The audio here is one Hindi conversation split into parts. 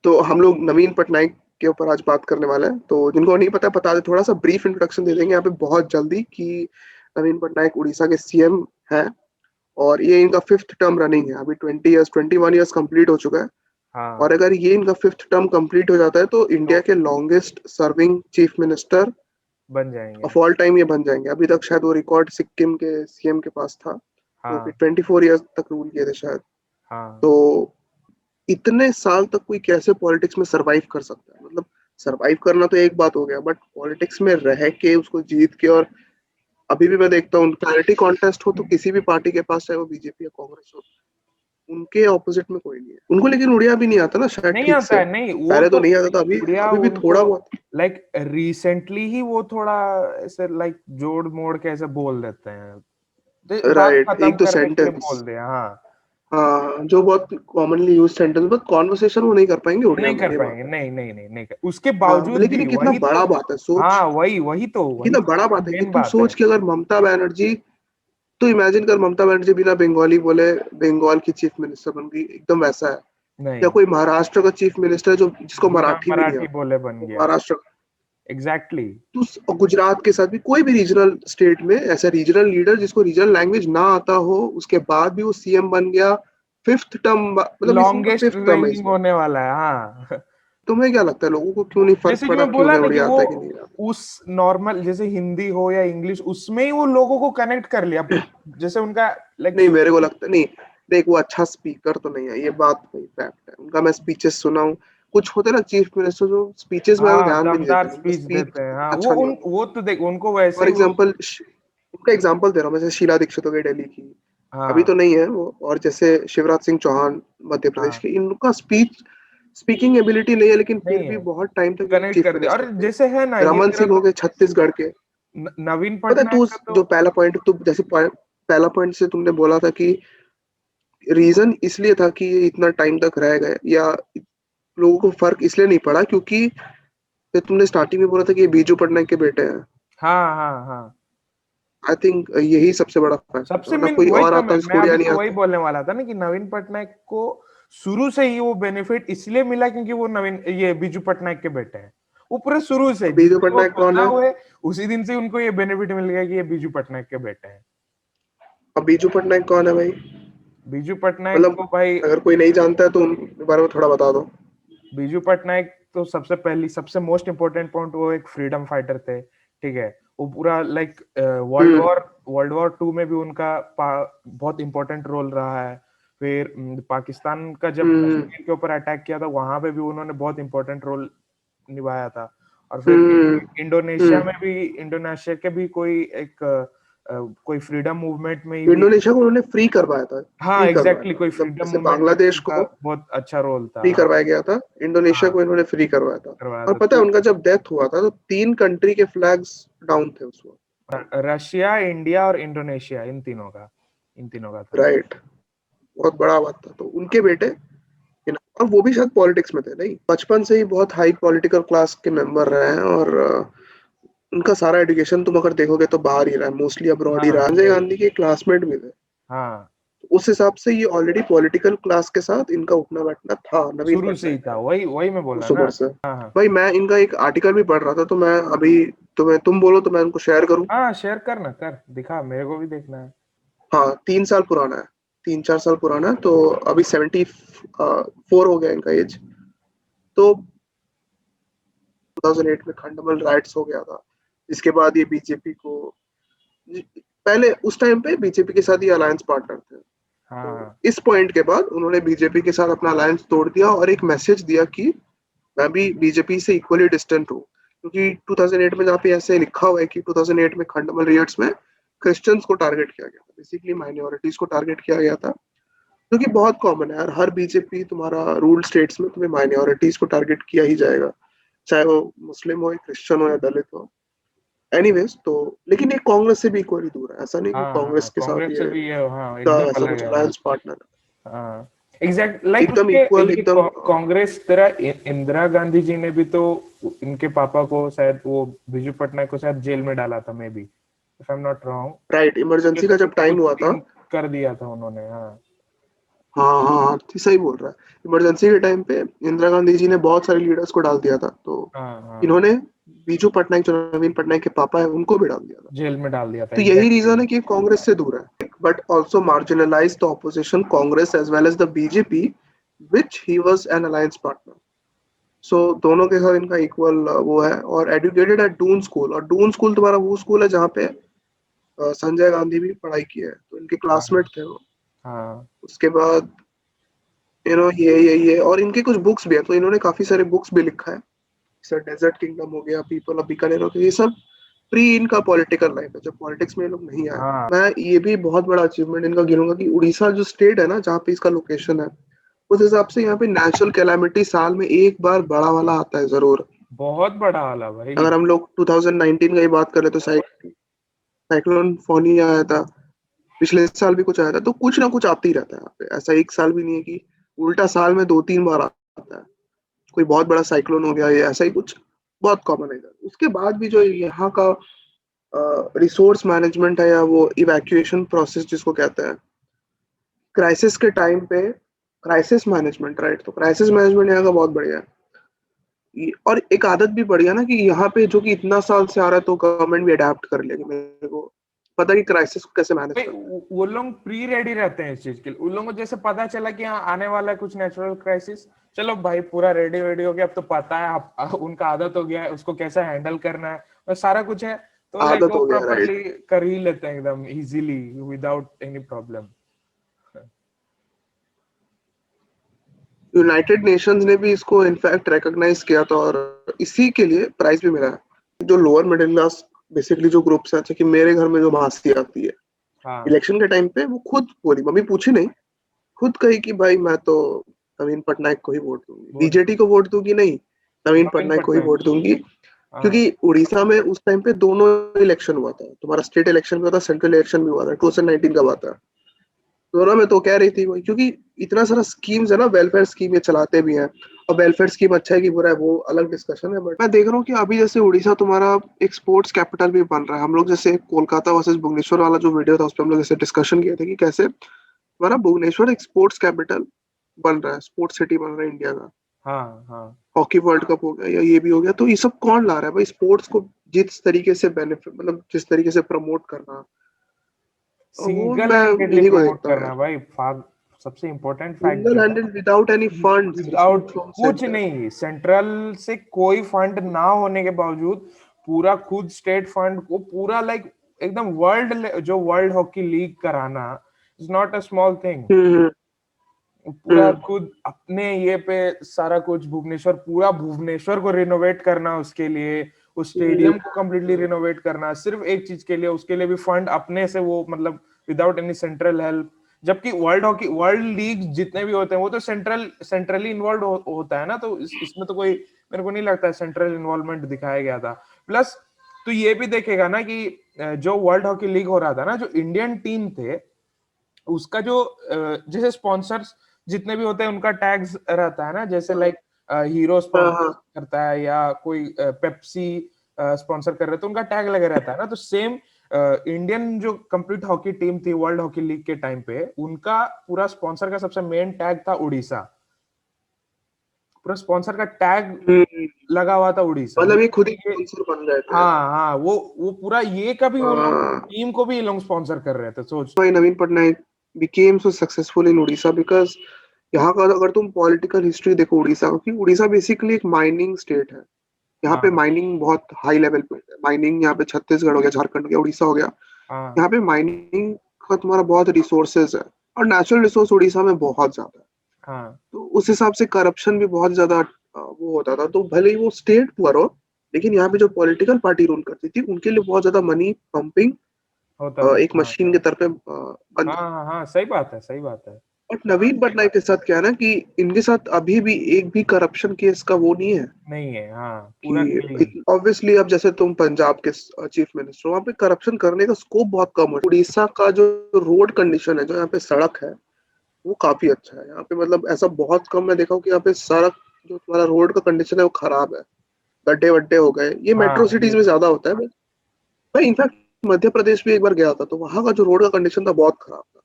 तो हम लोग नवीन पटनायक के ऊपर आज बात करने वाले हैं। तो जिनको नहीं पता बता दे, थोड़ा सा ब्रीफ इंट्रोडक्शन दे देंगे यहाँ पे बहुत जल्दी कि नवीन पटनायक उड़ीसा के सीएम है और ये इनका फिफ्थ टर्म रनिंग है। अभी 21 ईयर्स कंप्लीट हो चुका है। और हाँ, अगर ये इनका फिफ्थ टर्म कंप्लीट हो जाता है तो तो इंडिया के लॉन्गेस्ट सर्विंग चीफ मिनिस्टर बन जाएंगे। ऑफ ऑल टाइम ये बन जाएंगे। अभी तक शायद वो रिकॉर्ड सिक्किम के सीएम के पास था, वो भी हाँ, 24 ईयर्स तक रूल किए थे शायद। हाँ, तो इतने साल तक कोई कैसे पॉलिटिक्स में सरवाइव कर सकता है? मतलब सरवाइव करना तो एक बात हो गया, बट पॉलिटिक्स में रह के उसको जीत के। और अभी भी मैं देखता हूँ क्लैरिटी कॉन्टेस्ट हो तो किसी भी पार्टी के पास, चाहे वो बीजेपी या कांग्रेस हो, उनके ऑपोजिट में कोई नहीं है उनको। लेकिन उड़िया भी नहीं आता ना शायद नहीं ठीक आता से। है, नहीं वो पहले तो तो नहीं आता था, अभी उड़िया अभी भी उनको थोड़ा बहुत। लाइक रिसेंटली ही वो थोड़ा ऐसे लाइक जोड़ मोड़ के ऐसे बोल देते हैं, तो बात राइट, खत्म एक दो करने के लिए सेंटेंस। बोल दिया। हाँ, हाँ, जो बहुत commonly use sentence, but conversation वो नहीं कर पाएंगे उड़िया नहीं में, कर ये बात पाएंगे, है। नहीं नहीं नहीं नहीं कर। उसके हाँ, बावजूद लेकिन भी ये कितना वही तो। बड़ा बात है, सोच। हाँ, वही कितना बड़ा तो बात है कि मेन तू बात है। सोच कि अगर ममता बनर्जी, तो इमेजिन कर ममता बनर्जी बिना बंगाली बोले बंगाल की चीफ मिनिस्टर बन गई, एकदम वैसा है। या नहीं, कोई महाराष्ट्र का चीफ मिनिस्टर जो जिसको बिना मराठी भी नहीं मराठी आता, बोले बन वो गया। महाराष्ट्र का। एग्जैक्टली। तो गुजरात के साथ भी कोई भी रीजनल स्टेट में ऐसा रीजनल लीडर जिसको रीजनल लैंग्वेज ना आता हो, उसके बाद भी वो सीएम बन गया। फिफ्थ टर्म, मतलब इस उनका लॉन्गेस्ट फिफ्थ टर्म है इस रेनिंग बार। होने वाला है, हाँ। तुम्हें क्या लगता है लोगों को क्यों नहीं फर्क जैसे कि पड़ा, मैं कि बोला उन्हें ना कि उड़िया वो आता है कि नहीं आता? उस नॉर्मल जैसे हिंदी हो या इंग्लिश, उसमें ही वो लोगों को कनेक्ट कर लिया। जैसे उनका लाइक। नहीं, मेरे को लगता नहीं। देख, वो अच्छा स्पीकर तो नहीं है, ये बात भाई फैक्ट है। उनका मैं स्पीचेस सुना हूँ। कुछ होते ना चीफ मिनिस्टर जो स्पीचेस में ज्यादा हाँ, ध्यान भी नहीं दमदार देते, उनका स्पीच स्पीच देते हैं, हाँ अच्छा नहीं होता। वो तो देख उनको वैसे फॉर ही वो। एग्जाम्पल, उनका एग्जाम्पल दे रहा हूँ, जैसे शीला दीक्षित हो गई दिल्ली की, अभी तो हाँ, नहीं है वो। और जैसे शिवराज सिंह चौहान मध्य प्रदेश हाँ, के, इनका स्पीकिंग एबिलिटी नहीं है, लेकिन फिर नहीं भी है, बहुत टाइम तक ये कनेक्ट चीफ कर दिया। मिनिस्टर और थे। जैसे है ना ये रमन तेरा सिंह हो तो गए छत्तीसगढ़ के। नवीन पता है पटनायक तू, का तो। जो पहला पॉइंट तू जैसे पहला पॉइंट से तुमने बोला था कि रीजन इसलिए था कि ये इतना टाइम तक रह गए, या लोगों को फर्क इसलिए नहीं पड़ा क्योंकि जो तुमने स्टार्टिंग में बोला था कि ये बीजू पटनायक के बेटे हैं। हाँ, हाँ, हाँ, आई थिंक यही सबसे बड़ा फैक्टर है, सबसे वरना मेन कोई वही और तो आता मैं जिसको अभी उड़िया नहीं तो वही आता। बोलने वाला था ना कि नवीन पटनायक को शुरू से ही वो बेनिफिट इसलिए मिला क्योंकि वो नवीन ये बीजू पटनायक के बेटे हैं। वो पूरे शुरू से अब जिस बीजू दिन वो पटनायक कौन पैदा है? हुए उसी दिन से उनको ये बेनिफिट मिल गया कि ये बीजू पटनायक के बेटे हैं। अब बीजू पटनायक कौन है भाई? बीजू पटनायक मतलब तो भाई, अगर कोई नहीं जानता है तो उनके बारे में थोड़ा बता दो। बीजू पटनायक तो सबसे मोस्ट इम्पोर्टेंट पॉइंट, वो एक फ्रीडम फाइटर थे। ठीक है। वो पूरा like hmm. World war two में भी उनका बहुत इंपॉर्टेंट रोल रहा है। फिर पाकिस्तान का जब हम्म। कश्मीर के ऊपर अटैक किया था वहां पे भी उन्होंने बहुत इंपॉर्टेंट रोल निभाया था। और फिर हम्म। इंडोनेशिया हम्म। में भी, इंडोनेशिया के भी कोई एक कोई फ्रीडम मूवमेंट में ही भी। इंडोनेशिया को उन्होंने फ्री करवाया था। हाँ, फ्री करवाया एग्जैक्टली था, कोई मतलब फ्रीडम जैसे मूवमेंट में भी बांग्लादेश उनका को बहुत अच्छा रोल था। फ्री हाँ, करवाया गया था, इंडोनेशिया हाँ, को इन्होंने फ्री करवाया था। करवाया और था पता है तो। उनका जब डेथ हुआ था तो 3 कंट्री के फ्लैग्स डाउन थे उस वक्त। रशिया, इंडिया और इंडोनेशिया, इन तीनों का था। राइट। बहुत बड़ा बात था। तो उनके बेटे और वो भी शायद पॉलिटिक्स में थे, नहीं? बचपन से ही बहुत हाई पॉलिटिकल क्लास के मेंबर रहे हैं। और उनका सारा एजुकेशन तुम अगर देखोगे तो बाहर ही रहा है, मोस्टली अब्रॉड ही हाँ, रहा है। संजय इंडिया ही। गांधी के क्लासमेट भी थे। हाँ, तो उस हिसाब से ये ऑलरेडी पॉलिटिकल क्लास के साथ इनका उठना बैठना था, नवीन शुरू से ही पटनायक था, का, वही वही मैं बोला उस ना। उम्र से। हाँ, हाँ, भाई मैं इनका एक आर्टिकल भी पढ़ रहा था, तो मैं अभी तुम बोलो तो मैं उनको शेयर करूं। हाँ, शेयर करना, कर दिखा, मेरे को भी देखना है। हाँ, 3 साल पुराना है, 3-4 साल पुराना है। तो अभी 74 हो गया इनका एज। तो 2008 में खंडमल राइट्स हो गया था। इसके बाद ये बीजेपी को, पहले उस टाइम पे बीजेपी के साथ ये अलायंस पार्टनर थे। तो हाँ, इस पॉइंट के बाद उन्होंने बीजेपी के साथ अपना अलायंस तोड़ दिया और एक मैसेज दिया कि मैं भी बीजेपी से इक्वली डिस्टेंट हूँ। क्योंकि 2008 में जहाँ पे ऐसे लिखा हुआ है कि 2008 में खंडमल रियट्स में क्रिश्चियंस को टारगेट किया गया था, बेसिकली माइनॉरिटीज को टारगेट किया गया था। जो कि बहुत कॉमन है यार, हर बीजेपी तुम्हारा रूल स्टेट्स में तुम्हें माइनॉरिटीज को टारगेट किया ही जाएगा, चाहे वो मुस्लिम हो या क्रिश्चियन हो या दलित हो। एनीवेज, तो लेकिन ये कांग्रेस से भी इक्वली दूर है, ऐसा नहीं कि हाँ, हाँ, कांग्रेस के साथ कांग्रेस से ये भी ये, हाँ, का एकदम ऐसा अलग कुछ है, हाँ। अलायंस पार्टनर हाँ, एग्जैक्ट है, लाइक एकदम उसके इक्वल, ये एकदम। कांग्रेस तेरा इंदिरा गांधी जी ने भी तो इनके पापा को शायद वो बीजू पटनायक को शायद जेल में डाला था, may be if I am not wrong. Right, emergency का जब टाइम कुछ हुआ था। सीन कर दिया था उन्होंने, हाँ। हाँ हाँ हाँ, सही बोल रहा है। इमरजेंसी के टाइम पे इंदिरा गांधी जी ने बहुत सारे लीडर्स को डाल दिया था, तो हाँ हाँ, इन्होंने बीजू पटनायक जो नवीन पटनायक के पापा है उनको भी डाल दिया था। जेल में डाल दिया था, तो यही एग्जैक्टली। रीजन है कि कांग्रेस से दूर है, but also marginalize the opposition Congress as well as the BJP which he was an alliance partner. So दोनों के साथ इनका इक्वल वो है। और एजुकेटेड एट डून स्कूल, और डून स्कूल तुम्हारा वो स्कूल है जहाँ पे संजय गांधी भी पढ़ाई की है, तो इनके हाँ क्लासमेट थे वो। हाँ उसके बाद ये और इनके कुछ बुक्स भी है, तो इन्होंने काफी सारे बुक्स भी लिखा है। जैसे डेजर्ट किंगडम हो गया, पीपल ऑफ बीकानेर हो गया, ये सब प्री इनका पॉलिटिकल लाइफ है, जब पॉलिटिक्स में ये लोग नहीं आए। हाँ। मैं ये भी बहुत बड़ा अचीवमेंट इनका गिनूंगा कि उड़ीसा जो स्टेट है ना, जहाँ पे इसका लोकेशन है, उस हिसाब से यहाँ पे नेचुरल कैलामिटी साल में एक बार बड़ा वाला आता है जरूर। बहुत बड़ा वाला भाई। अगर हम लोग 2019 की बात करें तो साइक्लोन फोनी आया था, पिछले साल भी कुछ आया था, तो कुछ ना कुछ आते ही रहता है यहाँ पे। ऐसा एक साल भी नहीं है कि उल्टा साल में 2-3 बार आता है। कोई बहुत बड़ा साइक्लोन हो गया, या ऐसा ही कुछ बहुत कॉमन है इधर। उसके बाद भी जो यहाँ का रिसोर्स मैनेजमेंट है, या वो इवैक्यूएशन प्रोसेस जिसको कहते हैं, क्राइसिस के टाइम पे क्राइसिस मैनेजमेंट, राइट, तो क्राइसिस मैनेजमेंट यहाँ का बहुत बढ़िया है। और एक आदत भी बढ़िया ना कि यहाँ पे जो कि इतना साल से आ रहा है, तो गवर्नमेंट भी अडेप्ट कर लेगी। मेरे को पता है कि क्राइसिस को कैसे मैनेज भाई करना है। वो लोग प्री रेडी रहते हैं इस चीज के लिए। उन लोगों को जैसे पता चला कि हाँ आने वाला है कुछ नेचुरल क्राइसिस, चलो भाई पूरा रेडी वेडी हो गया, अब तो पता है, उनका आदत हो गया है उसको कैसे हैंडल करना है, और सारा कुछ है। तो लाइक आदत वो हो गया, राइट। प्रॉपरली कर ही लेते हैं एकदम easily, without any problem. United Nations ने भी इसको इनफैक्ट रिकॉग्नाइज किया था, और इसी के लिए प्राइज भी मिला है। जो लोअर मिडिल क्लास बेसिकली जो ग्रुप्स है, जैसे कि मेरे घर में जो मासी आती है, हाँ इलेक्शन के टाइम पे वो खुद बोली, मम्मी पूछी नहीं, खुद कही कि भाई मैं तो नवीन पटनायक को ही वोट दूंगी, वो बीजेटी को वोट दूंगी नहीं, नवीन नवीन पटनायक को ही पटनायक। वोट दूंगी। हाँ क्योंकि उड़ीसा में उस टाइम पे दोनों इलेक्शन हुआ था, तुम्हारा स्टेट इलेक्शन भी हुआ था, सेंट्रल इलेक्शन भी हुआ था, 2019 का हुआ था। दोनों में तो कह रही थी वही, क्योंकि इतना सारा स्कीम्स है ना, वेलफेयर स्कीम ये चलाते भी हैं। और वेलफेयर स्कीम अच्छा है कि बुरा है वो अलग डिस्कशन है, बट मैं देख रहा हूँ कि अभी जैसे उड़ीसा तुम्हारा एक स्पोर्ट्स कैपिटल भी बन रहा है। हम लोग जैसे कोलकाता वर्सेस भुवनेश्वर वाला जो वीडियो था, उस पर हम लोग जैसे डिस्कशन किए थे कि कैसे हमारा भुवनेश्वर एक स्पोर्ट्स कैपिटल बन रहा है, स्पोर्ट्स सिटी बन रहा है इंडिया का। हाँ हाँ। हॉकी वर्ल्ड कप हो गया या ये भी हो गया, तो ये सब कौन ला रहा है भाई? स्पोर्ट्स को जिस तरीके से बेनिफिट, मतलब जिस तरीके से प्रमोट करना, वो सिंगल मैं हैंडेडली इन्हीं को प्रमोट देखता हूँ करना यार। भाई, सबसे इम्पोर्टेंट फैक्ट सिंगल जो है, handed without any funds received without from कुछ सेंटर। नहीं, सेंट्रल से कोई फंड ना होने के बावजूद पूरा खुद स्टेट फंड को पूरा लाइक एकदम वर्ल्ड, जो वर्ल्ड हॉकी लीग कराना is not a small thing. Hmm पूरा खुद अपने ये पे सारा कुछ, भुवनेश्वर, पूरा भुवनेश्वर को रिनोवेट करना, उसके लिए उस हम्म स्टेडियम को कम्प्लीटली रिनोवेट करना, सिर्फ एक चीज के लिए, उसके लिए भी फंड अपने से, वो मतलब विदाउट एनी सेंट्रल हेल्प। जबकि वर्ल्ड हॉकी, वर्ल्ड लीग जितने भी होते हैं वो तो सेंट्रली इन्वॉल्व होता है ना, तो इसमें तो कोई, मेरे को नहीं लगता सेंट्रल इन्वॉल्वमेंट दिखाया गया था। प्लस तो ये भी देखेगा ना कि जो वर्ल्ड हॉकी लीग हो रहा था ना, जो इंडियन टीम थे उसका जो जैसे स्पॉन्सर्स जितने भी होते हैं उनका टैग्स रहता है ना, जैसे लाइक हीरो हाँ स्पॉन्सर हाँ करता है या कोई पेप्सी स्पॉन्सर कर रहा है, तो उनका टैग लगा रहता है ना। तो सेम इंडियन जो कंप्लीट हॉकी टीम थी वर्ल्ड हॉकी लीग के टाइम पे, उनका पूरा स्पॉन्सर का सबसे मेन टैग था उड़ीसा। पूरा स्पॉन्सर का टैग हम्म, लगा हुआ था उड़ीसा, मतलब ये खुद ही ये। स्पॉन्सर बन गए थे। हाँ हाँ, वो पूरा ये का भी वो लोग हाँ, टीम को भी ये लोग स्पॉन्सर कर रहे थे, सोच। भाई Naveen Patnaik became so successful in Orissa because यहाँ का अगर तुम पॉलिटिकल हिस्ट्री देखो उड़ीसा की, उड़ीसा बेसिकली एक माइनिंग स्टेट है। यहाँ पे हाँ माइनिंग बहुत हाई लेवल पे है। माइनिंग यहाँ पे छत्तीसगढ़ हो गया, झारखंड हो गया, उड़ीसा हो गया, हाँ यहाँ पे माइनिंग का तुम्हारा बहुत रिसोर्सेज है। और नेचुरल रिसोर्स उड़ीसा में बहुत ज्यादा है। हाँ तो उस हिसाब से करप्शन भी बहुत ज्यादा वो होता था। तो भले ही वो स्टेट पुअर हो, लेकिन यहाँ पे जो पॉलिटिकल पार्टी रूल करती थी उनके लिए बहुत ज्यादा मनी पंपिंग होता था। एक हाँ मशीन हाँ के तरफ बन हाँ जाती। हाँ हाँ, सही बात है, सही बात है। बट नवीन पटनायक के साथ क्या है ना कि इनके साथ अभी भी एक भी करप्शन केस का वो नहीं है। नहीं है, हाँ पूरा क्लीन। कि ऑब्वियसली अब जैसे तुम पंजाब के चीफ मिनिस्टर, वहां पे करप्शन करने का स्कोप बहुत कम है। उड़ीसा का जो रोड कंडीशन है, जो यहाँ पे सड़क है, वो काफी अच्छा है। यहाँ पे मतलब ऐसा बहुत कम मैं देखा हूँ कि यहाँ पे सड़क, जो तुम्हारा रोड का कंडीशन है वो खराब है, गड्ढे वड्ढे हो गए। ये मेट्रो हाँ सिटीज में ज्यादा होता है, मैं इनफैक्ट मध्य प्रदेश भी एक बार गया था, तो वहां का जो रोड का कंडीशन था बहुत खराब था।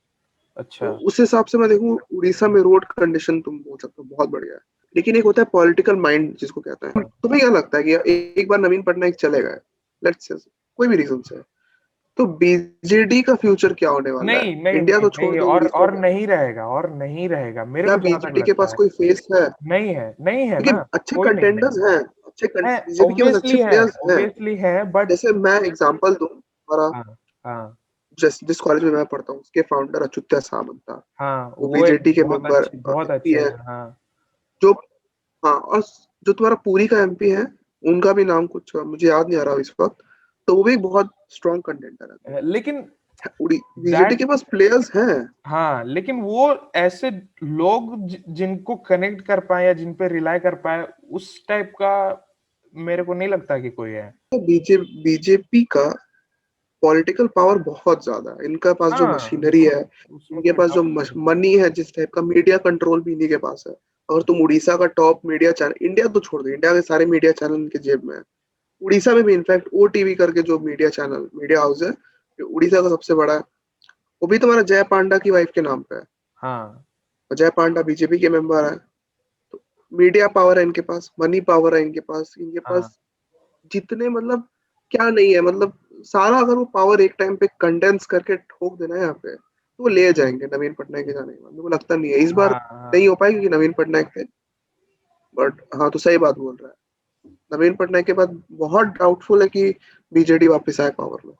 अच्छा। तो उस हिसाब से मैं देखूं, उड़ीसा में रोड कंडीशन तुम बोल सकते हो बहुत बढ़िया है। लेकिन एक होता है पॉलिटिकल माइंड जिसको कहते हैं, हाँ। तुम्हें क्या लगता है कि एक बार नवीन पटनायक चले गए, लेट्स से कोई भी रीजन से, तो बीजेडी का फ्यूचर क्या होने वाला है? नहीं नहीं इंडिया नहीं तो छोड़ नहीं, दो, उड़ीसा और का। नहीं रहेगा, और नहीं रहेगा, मेरे क्या को जहां तक बीजेडी के लगता पास है। कोई फेस है? नहीं है, नहीं है देखिए ना। अच्छे कोई नहीं, नहीं कंटेंडर्स हैं, अच्छे है। बीजेपी के पास अच्छे ऑब्वियसली है, प्लेयर्स हैं। ऑब्वियसली है, बट। जैसे मैं एग्जांपल दूं, हमारा हाँ हाँ जिस कॉलेज में मैं पढ़ता हूँ उसके फाउंडर अच्युत्या सामंत था, हाँ, वो वो एक बीजेटी के मेंबर बहुत एमपी अच्छे है। हैं। हाँ जो हाँ, और जो तुम्हारा पुरी का एमपी है, उनका भी नाम कुछ मुझे याद नहीं आ रहा इस वक्त, तो वो भी बहुत स्ट्रॉन्ग कंटेंडर है। तो लेकिन बीजेटी दैट के पास प्लेयर्स हैं। हाँ, लेकिन वो ऐसे लोग जिनको कनेक्ट कर पाए या जिन पे रिलाय कर पाए, उस टाइप का मेरे को नहीं लगता कि कोई है। तो बीजेपी का पॉलिटिकल पावर बहुत ज्यादा है, इनका पास जो हाँ, मशीनरी है, उसमें इनके कोई पास जो डाउट नहीं है। मनी है, जिस टाइप का मीडिया कंट्रोल भी इन्हीं के पास है। अगर तुम उड़ीसा का टॉप मीडिया चैनल, इंडिया तो छोड़ दो, इंडिया के सारे मीडिया चैनल इनके जेब में है। उड़ीसा में भी इनफैक्ट ओ टीवी करके जो मीडिया चैनल, मीडिया हाउस है, जो उड़ीसा का सबसे बड़ा है, वो भी तुम्हारा जय पांडा की वाइफ के नाम पे है। हाँ और जय पांडा बीजेपी के मेंबर है। तो मीडिया पावर है इनके पास, मनी पावर है इनके हाँ पास जितने मतलब क्या नहीं है, मतलब सारा अगर वो पावर एक टाइम पे कंडेंस करके ठोक देना है यहाँ पे, तो वो ले जाएंगे नवीन पटनायक के जाने के बाद। मेरे को लगता नहीं है इस बार हाँ नहीं हाँ। हो पाएगी कि नवीन पटनायक थे। बट हाँ, तो सही बात बोल रहा है, नवीन पटनायक के बाद बहुत डाउटफुल है कि बीजेडी वापस आए पावर में।